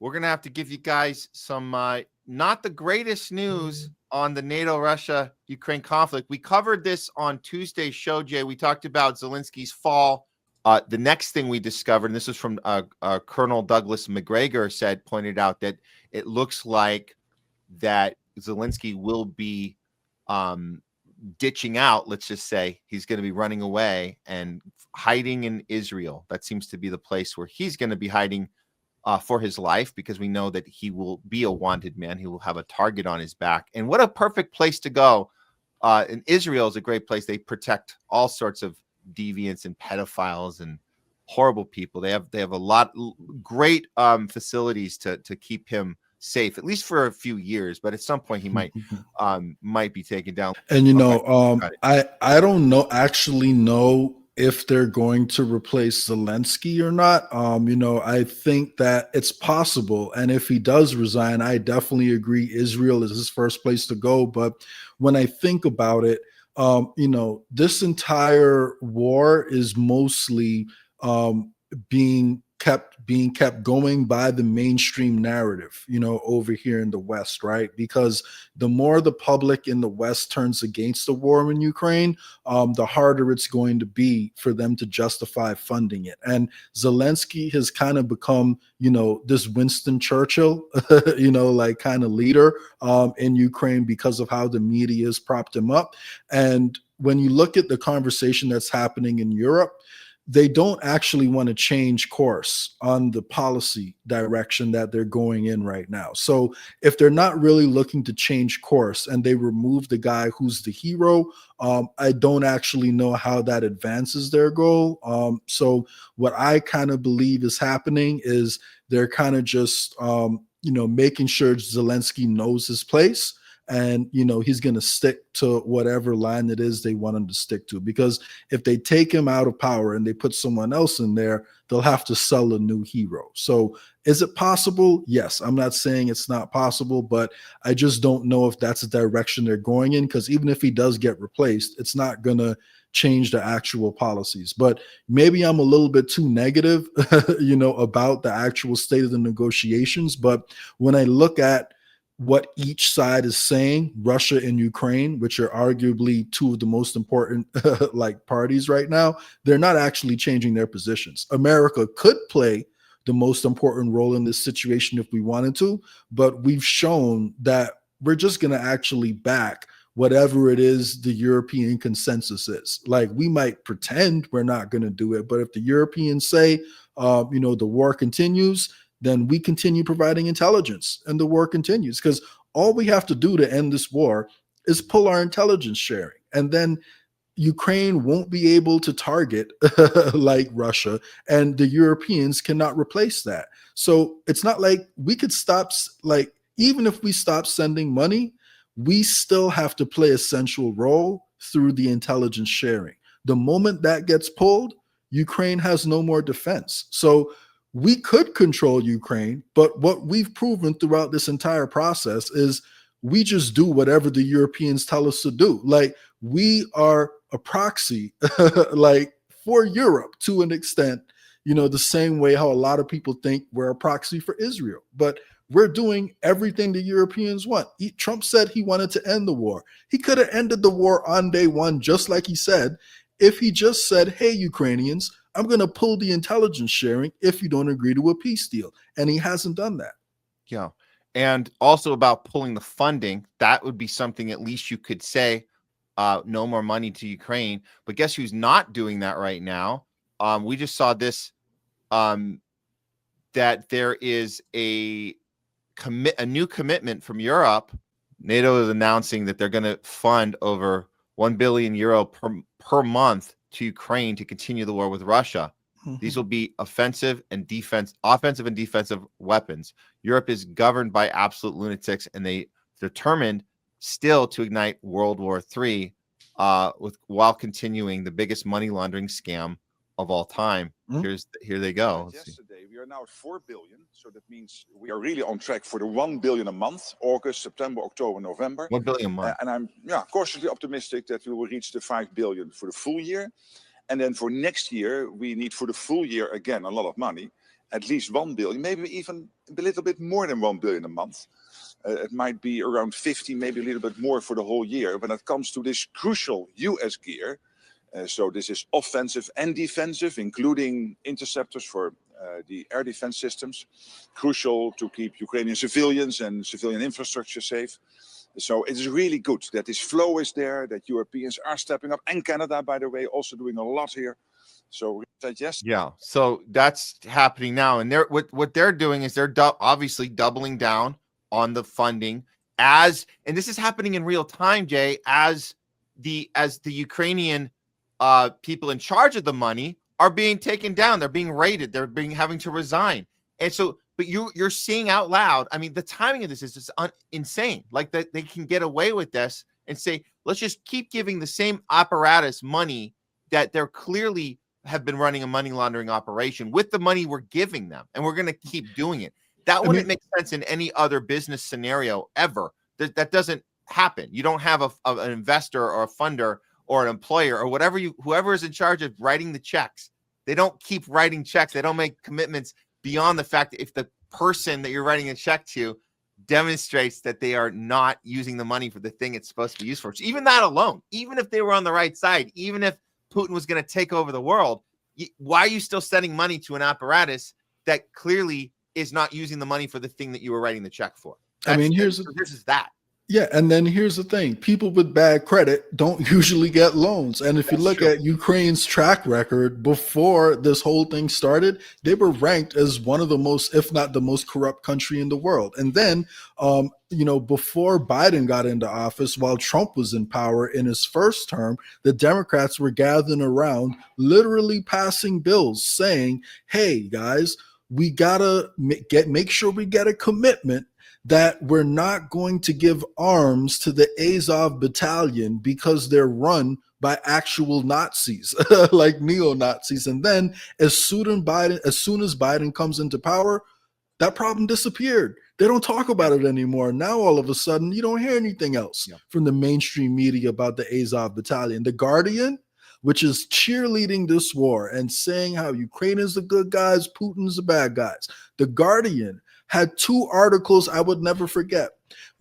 we're going to have to give you guys some not the greatest news on the NATO Russia Ukraine conflict. We covered this on Tuesday's show, Jay. We talked about Zelensky's fall. The next thing we discovered, and this is from Colonel Douglas McGregor pointed out that it looks like that Zelensky will be ditching out. Let's just say he's going to be running away and hiding in Israel. That seems to be the place where he's going to be hiding for his life, because we know that he will be a wanted man. He will have a target on his back. And what a perfect place to go. And Israel is a great place. They protect all sorts of deviants and pedophiles and horrible people. They have a lot great facilities to keep him safe, at least for a few years. But at some point he might be taken down. And I don't know if they're going to replace Zelensky or not. I think that it's possible. And if he does resign, I definitely agree Israel is his first place to go. But when I think about it, this entire war is mostly being kept going by the mainstream narrative, over here in the West, right? Because the more the public in the West turns against the war in Ukraine, the harder it's going to be for them to justify funding it. And Zelensky has kind of become, this Winston Churchill, kind of leader in Ukraine because of how the media has propped him up. And when you look at the conversation that's happening in Europe, they don't actually want to change course on the policy direction that they're going in right now. So if they're not really looking to change course and they remove the guy who's the hero, I don't actually know how that advances their goal. So what I kind of believe is happening is they're kind of just, making sure Zelensky knows his place. And, he's going to stick to whatever line it is they want him to stick to. Because if they take him out of power and they put someone else in there, they'll have to sell a new hero. So is it possible? Yes. I'm not saying it's not possible, but I just don't know if that's the direction they're going in. Because even if he does get replaced, it's not going to change the actual policies. But maybe I'm a little bit too negative, about the actual state of the negotiations. But when I look at what each side is saying, Russia and Ukraine, which are arguably two of the most important parties right now, they're not actually changing their positions. America could play the most important role in this situation if we wanted to, but we've shown that we're just going to actually back whatever it is the European consensus is. Like, we might pretend we're not going to do it, but if the Europeans say, the war continues, then we continue providing intelligence and the war continues, because all we have to do to end this war is pull our intelligence sharing. And then Ukraine won't be able to target like Russia, and the Europeans cannot replace that. So it's not like we could stop, even if we stop sending money, we still have to play a central role through the intelligence sharing. The moment that gets pulled, Ukraine has no more defense. So we could control Ukraine, but what we've proven throughout this entire process is we just do whatever the Europeans tell us to do. Like, we are a proxy, for Europe to an extent, the same way how a lot of people think we're a proxy for Israel. But we're doing everything the Europeans want. Trump said he wanted to end the war. He could have ended the war on day one, just like he said, if he just said, hey, Ukrainians, I'm going to pull the intelligence sharing if you don't agree to a peace deal. And he hasn't done that. Yeah. And also about pulling the funding, that would be something at least you could say, no more money to Ukraine. But guess who's not doing that right now? We just saw this, that there is a new commitment from Europe. NATO is announcing that they're going to fund over 1 billion euro per month to Ukraine to continue the war with Russia. Mm-hmm. These will be offensive and defensive weapons. Europe is governed by absolute lunatics, and they determined still to ignite World War III while continuing the biggest money laundering scam of all time. Mm-hmm. Here they go. Yesterday, we are now at 4 billion. So that means we are really on track for the 1 billion a month, August, September, October, November. 1 billion a month. And I'm cautiously optimistic that we will reach the 5 billion for the full year. And then for next year, we need for the full year, again, a lot of money. at least 1 billion, maybe even a little bit more than 1 billion a month. It might be around 50, maybe a little bit more for the whole year when it comes to this crucial US gear. So this is offensive and defensive, including interceptors for the air defense systems, crucial to keep Ukrainian civilians and civilian infrastructure safe. So it is really good that this flow is there, that Europeans are stepping up, and Canada, by the way, also doing a lot here. So yes. Yeah, so that's happening now, and what they're doing is they're obviously doubling down on the funding and this is happening in real time, Jay, as the Ukrainian people in charge of the money are being taken down, they're being raided, they're having to resign, and so. But you're seeing out loud. I mean, the timing of this is just insane. Like that they can get away with this and say, let's just keep giving the same apparatus money that they're clearly have been running a money laundering operation with the money we're giving them, and we're going to keep doing it. That wouldn't make sense in any other business scenario ever. That doesn't happen. You don't have an investor or a funder or an employer or whoever is in charge of writing the checks. They don't keep writing checks. They don't make commitments beyond the fact that if the person that you're writing a check to demonstrates that they are not using the money for the thing it's supposed to be used for. So even that alone, even if they were on the right side, even if Putin was going to take over the world, why are you still sending money to an apparatus that clearly is not using the money for the thing that you were writing the check for? This is that. Yeah, and then here's the thing. People with bad credit don't usually get loans. And if you look at Ukraine's track record before this whole thing started, they were ranked as one of the most, if not the most corrupt country in the world. And then, before Biden got into office, while Trump was in power in his first term, the Democrats were gathering around, literally passing bills saying, hey, guys, we got to make sure we get a commitment that we're not going to give arms to the Azov battalion because they're run by actual Nazis, like neo-Nazis. And then as soon as Biden comes into power, that problem disappeared. They don't talk about it anymore. Now, all of a sudden, you don't hear anything else from the mainstream media about the Azov battalion. The Guardian, which is cheerleading this war and saying how Ukraine is the good guys, Putin's the bad guys. The Guardian had 2 articles I would never forget.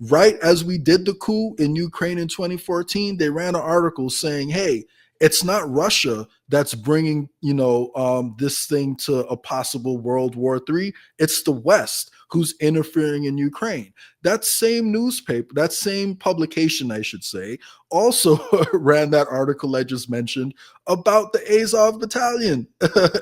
Right as we did the coup in Ukraine in 2014, they ran an article saying, hey, it's not Russia that's bringing, this thing to a possible World War III. It's the West who's interfering in Ukraine. That same newspaper, that same publication, I should say, also ran that article I just mentioned about the Azov battalion,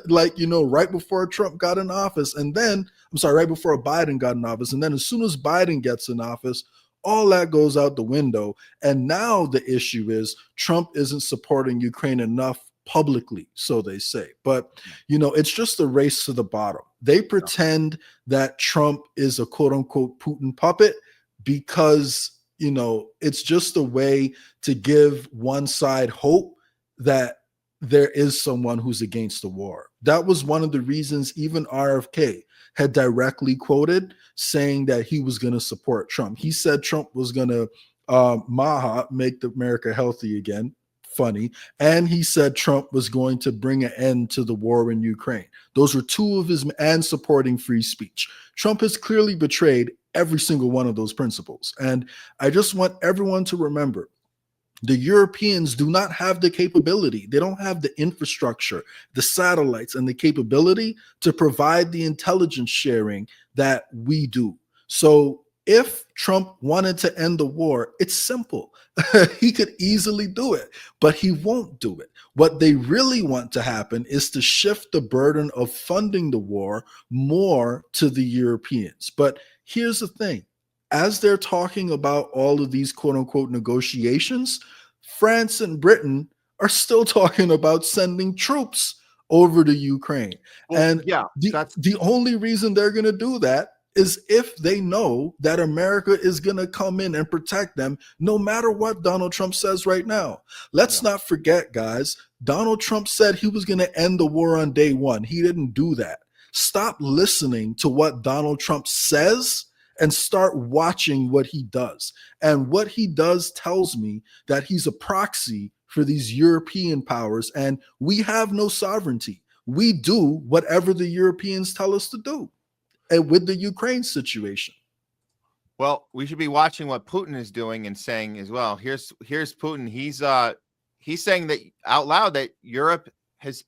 right before Trump got in office. And then, right before Biden got in office. And then as soon as Biden gets in office, all that goes out the window. And now the issue is Trump isn't supporting Ukraine enough publicly, so they say. But, it's just a race to the bottom. They pretend that Trump is a quote unquote Putin puppet because, it's just a way to give one side hope that there is someone who's against the war. That was one of the reasons even RFK had directly quoted saying that he was going to support Trump. He said Trump was going to make America healthy again. Funny. And he said Trump was going to bring an end to the war in Ukraine. Those were 2 of his, and supporting free speech. Trump has clearly betrayed every single one of those principles. And I just want everyone to remember, the Europeans do not have the capability. They don't have the infrastructure, the satellites, and the capability to provide the intelligence sharing that we do. So if Trump wanted to end the war, it's simple. He could easily do it, but he won't do it. What they really want to happen is to shift the burden of funding the war more to the Europeans. But here's the thing. As they're talking about all of these quote unquote negotiations, France and Britain are still talking about sending troops over to Ukraine. The only reason they're going to do that is if they know that America is going to come in and protect them, no matter what Donald Trump says right now. Let's not forget, guys, Donald Trump said he was going to end the war on day 1. He didn't do that. Stop listening to what Donald Trump says and start watching what he does. And what he does tells me that he's a proxy for these European powers, and we have no sovereignty. we do whatever the Europeans tell us to do. And with the Ukraine situation. Well, we should be watching what Putin is doing and saying as well. Here's Putin. He's saying that out loud that Europe has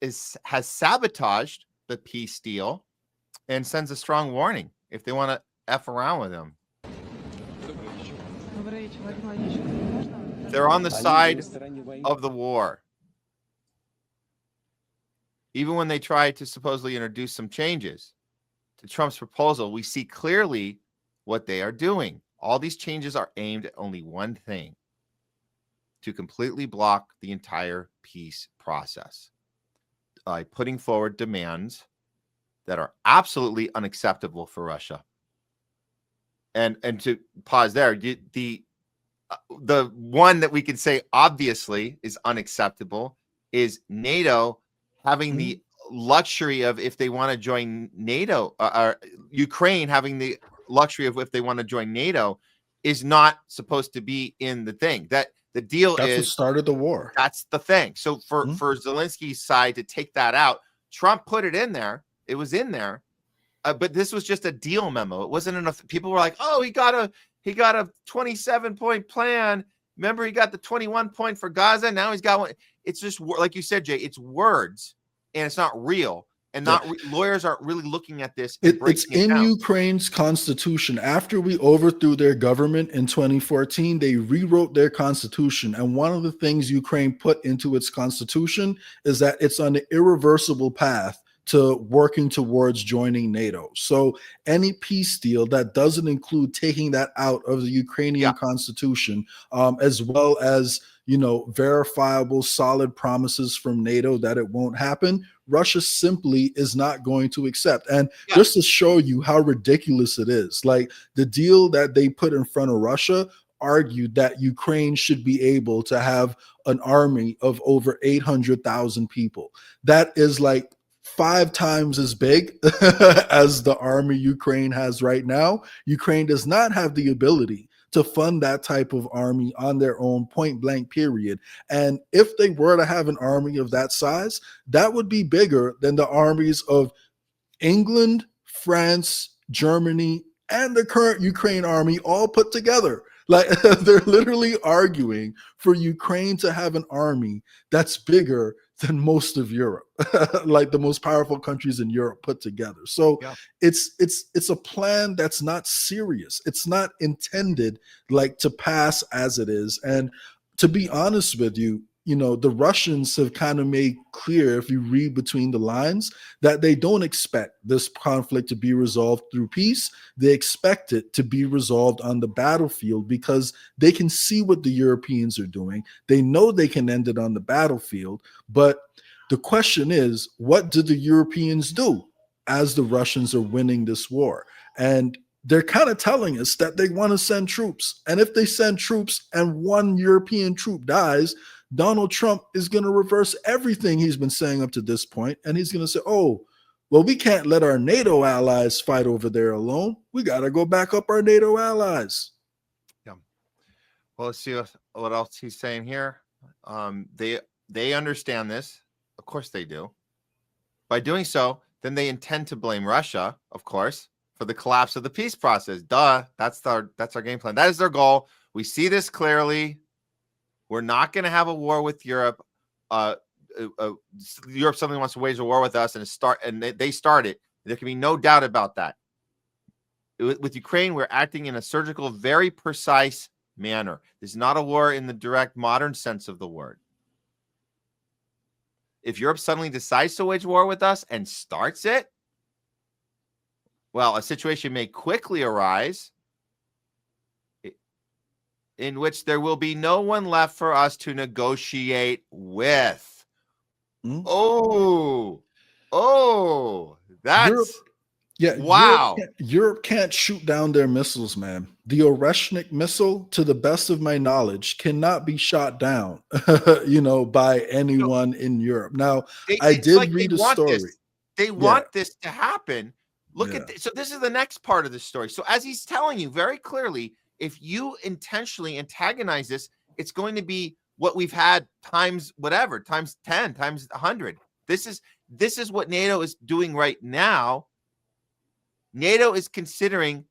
sabotaged the peace deal and sends a strong warning if they want to F around with him. They're on the side of the war. Even when they try to supposedly introduce some changes to Trump's proposal, we see clearly what they are doing. All these changes are aimed at only one thing: to completely block the entire peace process by putting forward demands that are absolutely unacceptable for Russia. And to pause there, the one that we can say obviously is unacceptable is NATO having the luxury of, if they want to join NATO, or Ukraine having the luxury of, if they want to join NATO, is not supposed to be in the thing. That the deal that's is what started the war. That's the thing. So for Zelensky's side to take that out, Trump put it in there. It was in there. But this was just a deal memo. It wasn't enough. People were like, "Oh, he got a 27-point plan. Remember, he got the 21 point for Gaza. Now he's got one." It's just like you said, Jay. It's words, and it's not real. And lawyers aren't really looking at this. It's in Ukraine's constitution. After we overthrew their government in 2014, they rewrote their constitution. And one of the things Ukraine put into its constitution is that it's on the irreversible path to working towards joining NATO. So any peace deal that doesn't include taking that out of the Ukrainian constitution, as well as, verifiable, solid promises from NATO that it won't happen, Russia simply is not going to accept. And just to show you how ridiculous it is, like the deal that they put in front of Russia argued that Ukraine should be able to have an army of over 800,000 people. That is like 5 times as big as the army Ukraine has right now. Ukraine does not have the ability to fund that type of army on their own, point blank, period. And if they were to have an army of that size, that would be bigger than the armies of England, France, Germany, and the current Ukraine army all put together. Like, they're literally arguing for Ukraine to have an army that's bigger than most of Europe, like the most powerful countries in Europe put together. So it's a plan that's not serious. It's not intended like to pass as it is. And to be honest with you, the Russians have kind of made clear, if you read between the lines, that they don't expect this conflict to be resolved through peace. They expect it to be resolved on the battlefield because they can see what the Europeans are doing. They know they can end it on the battlefield. But the question is, what do the Europeans do as the Russians are winning this war? And they're kind of telling us that they want to send troops. And if they send troops and one European troop dies, Donald Trump is going to reverse everything he's been saying up to this point. And he's going to say, oh, well, we can't let our NATO allies fight over there alone. We got to go back up our NATO allies. Yeah. Well, let's see what else he's saying here. They understand this. Of course they do. By doing so, then they intend to blame Russia, of course, for the collapse of the peace process. Duh. That's our game plan. That is their goal. We see this clearly. We're not going to have a war with Europe. Europe suddenly wants to wage a war with us, and they start it. There can be no doubt about that. With Ukraine, we're acting in a surgical, very precise manner. This is not a war in the direct modern sense of the word. If Europe suddenly decides to wage war with us and starts it, well, a situation may quickly arise in which there will be no one left for us to negotiate with. Oh, that's wow. Europe can't shoot down their missiles, man. The Oreshnik missile, to the best of my knowledge, cannot be shot down, by anyone in Europe. Now, I did read a story. They want this to happen. Look at this. So this is the next part of the story. So as he's telling you very clearly, if you intentionally antagonize this, it's going to be what we've had times whatever, times 10, times 100. this is what NATO is doing right now. NATO is considering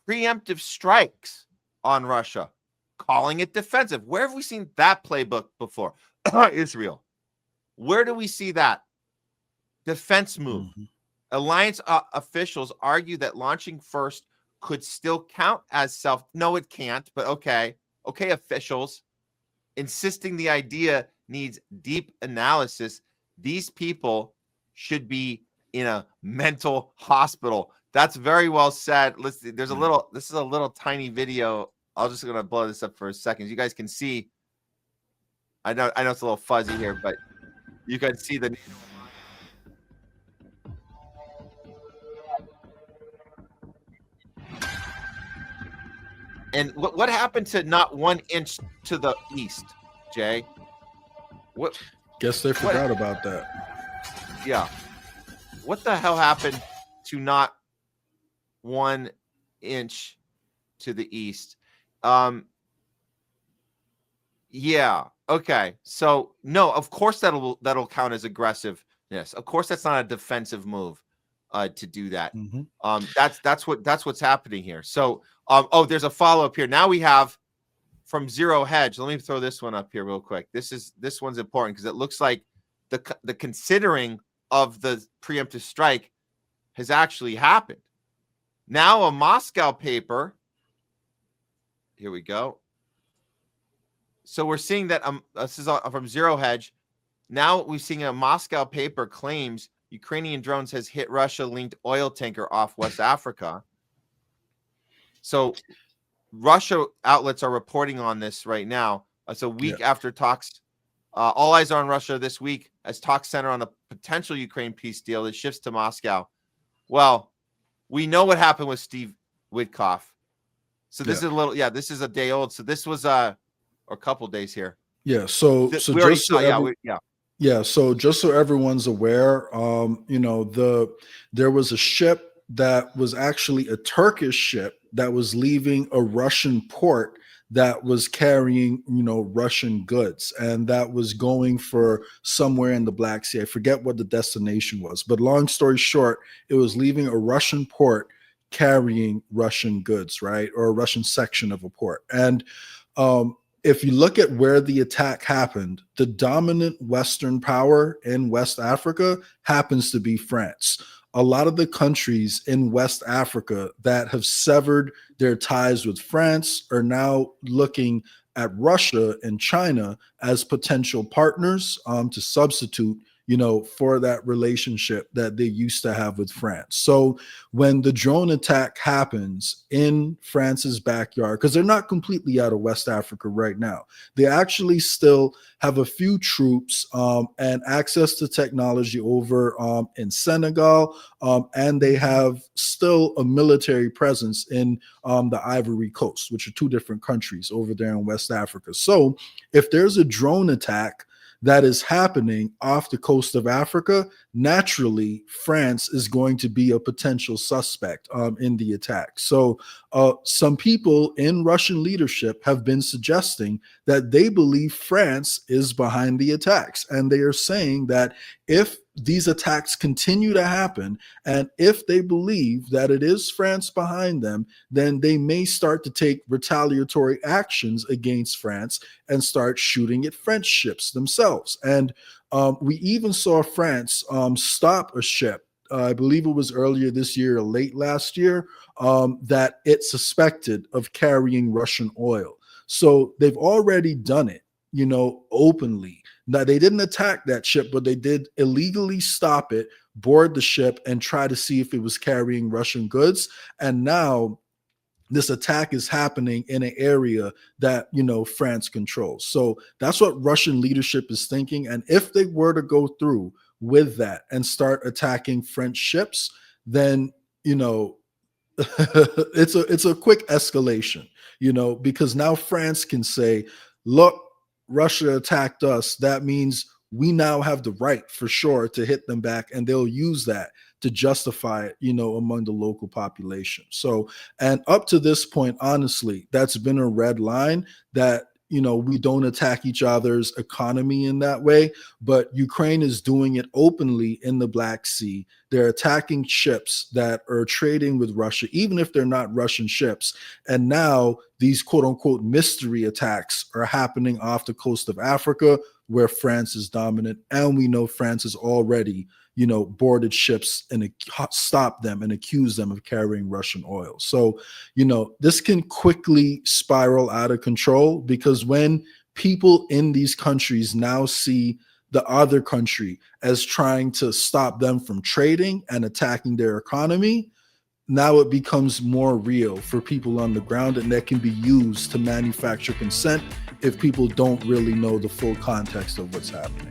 preemptive strikes on Russia, calling it defensive. Where have we seen that playbook before? Israel. Where do we see that? Defense move. Mm-hmm. Alliance officials argue that launching first could still count as self. No, it can't, but okay. Okay, officials. Insisting the idea needs deep analysis. These people should be in a mental hospital. That's very well said. Listen, this is a little tiny video. I'm just going to blow this up for a second. You guys can see. I know it's a little fuzzy here, but you can see the. And what happened to not 1 inch to the east, Jay? What? Guess they forgot about that. Yeah. What the hell happened to not 1 inch to the east? Yeah. Okay. So no, of course that'll count as aggressiveness. Of course that's not a defensive move to do that. Mm-hmm. That's what's happening here. So there's a follow-up here. Now we have from Zero Hedge. Let me throw this one up here real quick. This one's important because it looks like the considering of the preemptive strike has actually happened. Now a Moscow paper. Here we go. So we're seeing that this is from Zero Hedge. Now we're seeing a Moscow paper claims Ukrainian drones has hit Russia-linked oil tanker off West Africa. So Russia outlets are reporting on this right now. It's a week after talks. All eyes are on Russia this week as talks center on a potential Ukraine peace deal that shifts to Moscow. Well, we know what happened with Steve Witkoff. So this is this is a day old. So this was or a couple days here. Yeah. So just so everyone's aware, there was a ship that was actually a Turkish ship that was leaving a Russian port that was carrying, Russian goods, and that was going for somewhere in the Black Sea. I forget what the destination was, but long story short, it was leaving a Russian port carrying Russian goods, right? Or a Russian section of a port. And if you look at where the attack happened, the dominant Western power in West Africa happens to be France. A lot of the countries in West Africa that have severed their ties with France are now looking at Russia and China as potential partners to substitute, for that relationship that they used to have with France. So when the drone attack happens in France's backyard, because they're not completely out of West Africa right now, they actually still have a few troops and access to technology over in Senegal, and they have still a military presence in the Ivory Coast, which are two different countries over there in West Africa. So if there's a drone attack that is happening off the coast of Africa, naturally, France is going to be a potential suspect in the attack. So some people in Russian leadership have been suggesting that they believe France is behind the attacks. And they are saying that if these attacks continue to happen, and if they believe that it is France behind them, then they may start to take retaliatory actions against France and start shooting at French ships themselves. And we even saw France stop a ship, I believe it was earlier this year or late last year, that it suspected of carrying Russian oil. So they've already done it, openly. Now, they didn't attack that ship, but they did illegally stop it, board the ship, and try to see if it was carrying Russian goods. And now this attack is happening in an area that, France controls. So that's what Russian leadership is thinking. And if they were to go through with that and start attacking French ships, then, it's a quick escalation, because now France can say, look, Russia attacked us. That means we now have the right for sure to hit them back, and they'll use that to justify it, among the local population. So, and up to this point, honestly, that's been a red line that we don't attack each other's economy in that way, but Ukraine is doing it openly in the Black Sea. They're attacking ships that are trading with Russia, even if they're not Russian ships. And now these quote unquote mystery attacks are happening off the coast of Africa, where France is dominant. And we know France has already, boarded ships and stopped them and accused them of carrying Russian oil. So, this can quickly spiral out of control, because when people in these countries now see the other country as trying to stop them from trading and attacking their economy, now it becomes more real for people on the ground, and that can be used to manufacture consent if people don't really know the full context of what's happening.